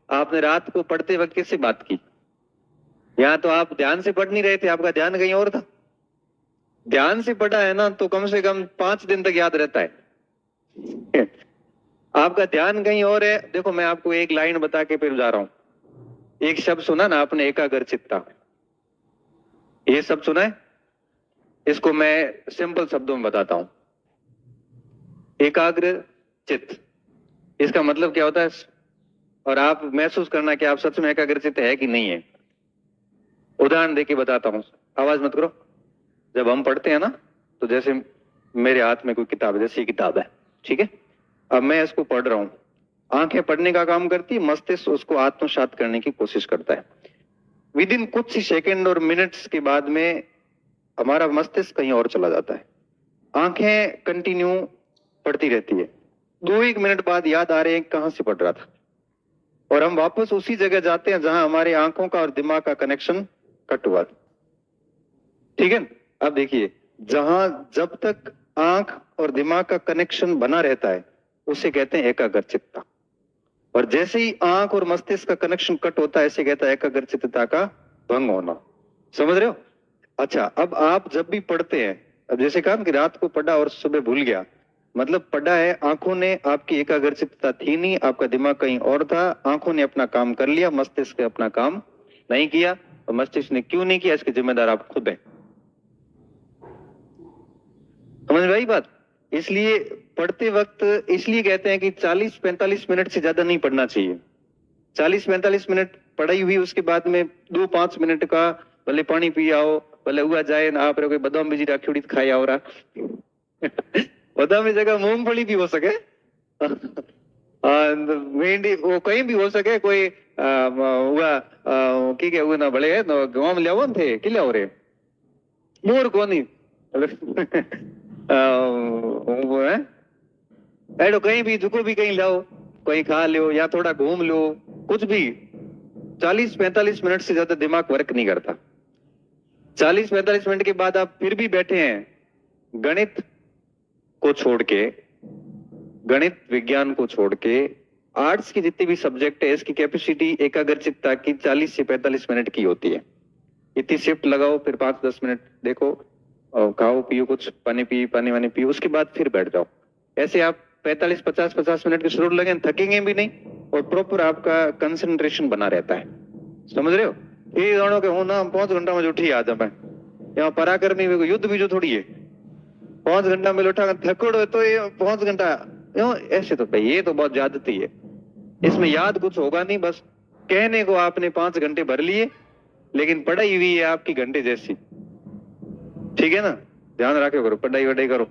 आपने रात को पढ़ते वक्त किससे बात की? यहाँ तो आप ध्यान से पढ़ नहीं रहे थे, आपका ध्यान कहीं और था। ध्यान से पढ़ा है ना तो कम से कम 5 दिन तक याद रहता है। आपका ध्यान कहीं और है। देखो मैं आपको एक लाइन बता के फिर जा रहा हूं। एक शब्द सुना ना आपने, एकाग्रचित्ता। ये शब्द सुना है? इसको मैं सिंपल शब्दों में बताता हूं। एकाग्र चित्त, इसका मतलब क्या होता है? और आप महसूस करना कि आप सच में एकाग्रचित्त है कि नहीं है। उदाहरण देके बताता हूं, आवाज मत करो। जब हम पढ़ते हैं ना, तो जैसे मेरे हाथ में कोई किताब है, जैसे ये किताब है, ठीक है। अब मैं इसको पढ़ रहा हूं, आंखें पढ़ने का काम करती है, मस्तिष्क उसको आत्मसात करने की कोशिश करता है। विद इन कुछ ही सेकेंड और मिनट्स के बाद में हमारा मस्तिष्क कहीं और चला जाता है। आंखें कंटिन्यू पढ़ती रहती है। 2-1 मिनट बाद याद आ रहे हैं कहां से पढ़ रहा था, और हम वापस उसी जगह जाते हैं जहां हमारे आंखों का और दिमाग का कनेक्शन कट हुआ। ठीक है। अब देखिए, जहां जब तक आंख और दिमाग का कनेक्शन बना रहता है उसे कहते हैं एकाग्रचित्ता, और जैसे ही आंख और मस्तिष्क का कनेक्शन कट होता है इसे कहता है एकाग्रचित्तता का भंग होना। समझ रहे हो? अच्छा, अब आप जब भी पढ़ते हैं, अब जैसे कहा कि रात को पढ़ा और सुबह भूल गया, मतलब पढ़ा है, आंखों ने आपकी एकाग्रचित्तता थी नहीं, आपका दिमाग कहीं और था, आंखों ने अपना काम कर लिया, मस्तिष्क ने अपना काम नहीं किया। और मस्तिष्क ने क्यों नहीं किया, इसके जिम्मेदार आप खुद हैं। समझ में आई बात? इसलिए पढ़ते वक्त इसलिए कहते हैं कि 40-45 मिनट से ज्यादा नहीं पढ़ना चाहिए। 40-45 मिनट पढ़ाई हुई, उसके बाद में 2-5 मिनट का भले पानी पी आओ, भले हुआ जाए ना आप कोई बादाम बीजी राखी खाई आओ रहा। बादाम की जगह मूंगफली भी हो सके, भिंडी वो कहीं भी हो सके, कोई हुआ की के हुआ ना भले है तो गांव में लियाओ थे कि लियाओ रे मोर कोनी। वो है एडो कहीं भी जुको भी कहीं लाओ, कहीं खा लो या थोड़ा घूम लो, कुछ भी। 40-45 मिनट से ज्यादा दिमाग वर्क नहीं करता। 40-45 मिनट के बाद आप फिर भी बैठे हैं, गणित को छोड़ के, गणित विज्ञान को छोड़ के, आर्ट्स की जितनी भी सब्जेक्ट है इसकी कैपेसिटी एकाग्रचित्ता की 40 से 45 मिनट की होती है। इतनी शिफ्ट लगाओ, फिर 5-10 मिनट देखो और खाओ पियो, कुछ पानी वानी पियो, उसके बाद फिर बैठ जाओ। ऐसे आप 45-50 मिनट के जरूर लगे, थकेंगे भी नहीं, और प्रॉपर आपका कंसंट्रेशन बना रहता है। समझ रहे हो? ये दोनों के होना 5 घंटा में उठी आज मैं यहाँ पराक्रमी युद्ध भी जो थोड़ी है 5 घंटा में लौटा थकोड़ो तो ये 5 घंटा क्यों ऐसे, तो भाई ये तो बहुत ज्यादती है। इसमें याद कुछ होगा नहीं, बस कहने को आपने 5 घंटे भर लिए, लेकिन पढ़ाई हुई है आपकी घंटे जैसी। ठीक है ना? ध्यान रखे करो, पढ़ाई वढ़ाई करो।